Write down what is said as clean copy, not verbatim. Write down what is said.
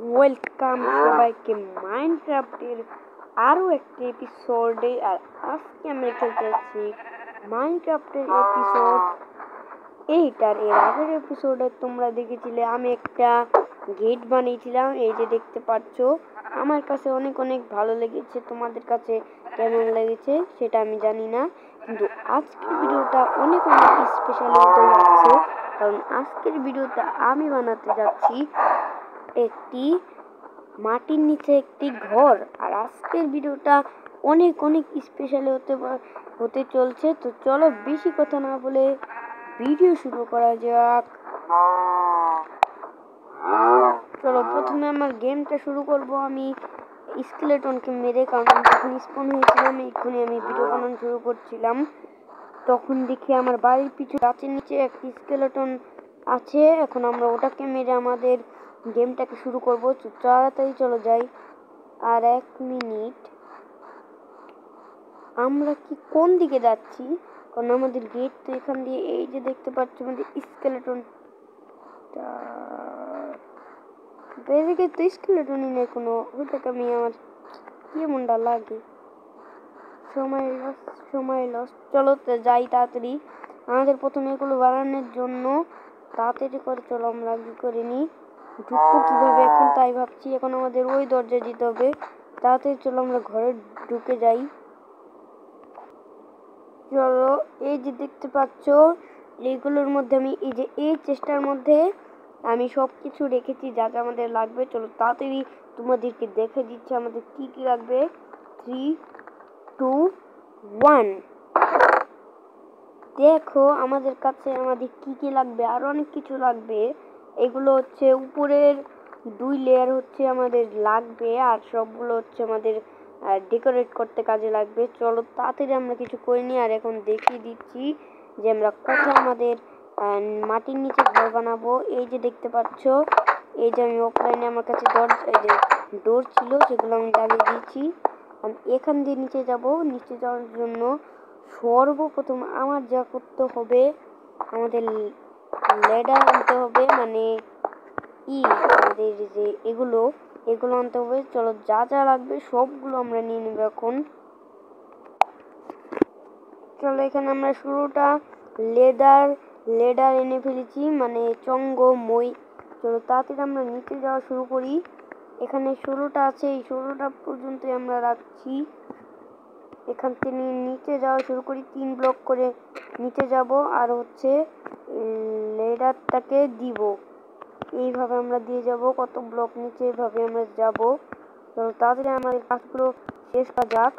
Welcome সবাইকে মাইনক্রাফটের আরও একটি এপিসোডে। আর আজকে আমরা খেলতে যাচ্ছি মাইনক্রাফটের এপিসোড 8। আর এর আগের এপিসোডে তোমরা দেখেছিলে আমি একটা গেট বানিয়েছিলাম, এই যে দেখতে পাচ্ছ। আমার কাছে অনেক অনেক ভালো লেগেছে, তোমাদের কাছে কেমন লেগেছে সেটা আমি জানি না, কিন্তু আজকের ভিডিওটা অনেক অনেক স্পেশাল হতে যাচ্ছে, কারণ আজকের ভিডিওতে আমি বানাতে যাচ্ছি একটি মাটির নিচে একটি ঘর। আর আজকের ভিডিওটা অনেক অনেক স্পেশাল হতে চলছে। তো চলো বেশি কথা না বলে ভিডিও শুরু করা যাক। চলো প্রথমে আমার গেমটা শুরু করব আমি স্কেলেটনকে মেরে, কারণ যখন স্পন হয়েছিলাম এক্ষুনি আমি ভিডিও বানানো শুরু করছিলাম, তখন দেখি আমার বাড়ির পিছু গাছের নিচে একটি স্কেলেটন আছে। এখন আমরা ওটাকে মেরে আমাদের গেমটাকে শুরু করব। তাড়াতাড়ি চলো যাই। আর 1 মিনিট, আমরা কি কোন দিকে যাচ্ছি? কারণ আমাদের গেট তো এখান দিয়ে, এই যে দেখতে পাচ্ছ আমাদের স্কেলেটনটা বেরিয়ে তো স্কেলেটনই নেই কোনো। ওটাকে আমি আমার কি মনটা লাগে, সময় লস। চলো যাই তাড়াতাড়ি। আমাদের প্রথমে এগুলো বানানোর জন্য তাড়াতাড়ি করে চলো আমরা কি করে নিই। ঢুকবো কিভাবে এখন তাই ভাবছি। এখন আমাদের ওই দরজায় যেতে হবে। তাড়াতাড়ি চলো আমরা ঘরে ঢুকে যাই। চলো, এই যে দেখতে পাচ্ছ এইগুলোর মধ্যে আমি এই চেষ্টার মধ্যে আমি সব কিছু রেখেছি যা যা আমাদের লাগবে। চলো তাড়াতাড়ি তোমাদেরকে দেখে দিচ্ছি আমাদের কি কি লাগবে। 3, 2, 1। দেখো আমাদের কাছে আমাদের কি কি লাগবে, আরো অনেক কিছু লাগবে। এগুলো হচ্ছে উপরের 2 লেয়ার হচ্ছে আমাদের লাগবে, আর সবগুলো হচ্ছে আমাদের ডেকোরেট করতে কাজে লাগবে। চলো তাড়াতাড়ি আমরা কিছু করে নিই। আর এখন দেখিয়ে দিচ্ছি যে আমরা কোথায় আমাদের মাটির নিচে ঘর বানাবো। এই যে দেখতে পাচ্ছ, এই যে আমি অফলাইনে আমার কাছে ডোর ছিল, সেগুলো আমি লাগিয়ে দিয়েছি। আমি এখান দিয়ে নিচে যাব। নিচে যাওয়ার জন্য সর্বপ্রথম আমার যা করতে হবে, আমাদের লেডার আনতে হবে, মানে আমাদের যে এগুলো আনতে হবে। চলো যা যা লাগবে সবগুলো আমরা নিয়ে নেব এখন। চলো এখানে আমরা শুরুটা লেডার এনে ফেলেছি, মানে মই। চলো তাড়াতাড়ি আমরা নিচে যাওয়া শুরু করি। এখানে 16টা আছে, এই 16টা পর্যন্ত আমরা রাখছি। এখান থেকে নিচে যাওয়া শুরু করি, 3 ব্লক করে নিচে যাব। আর হচ্ছে লেডারটাকে দিব, এইভাবে আমরা দিয়ে যাব। কত ব্লক নিচে এভাবে আমরা যাব। তো তাড়াতাড়ি আমাদের কাজগুলো শেষ করা যাক।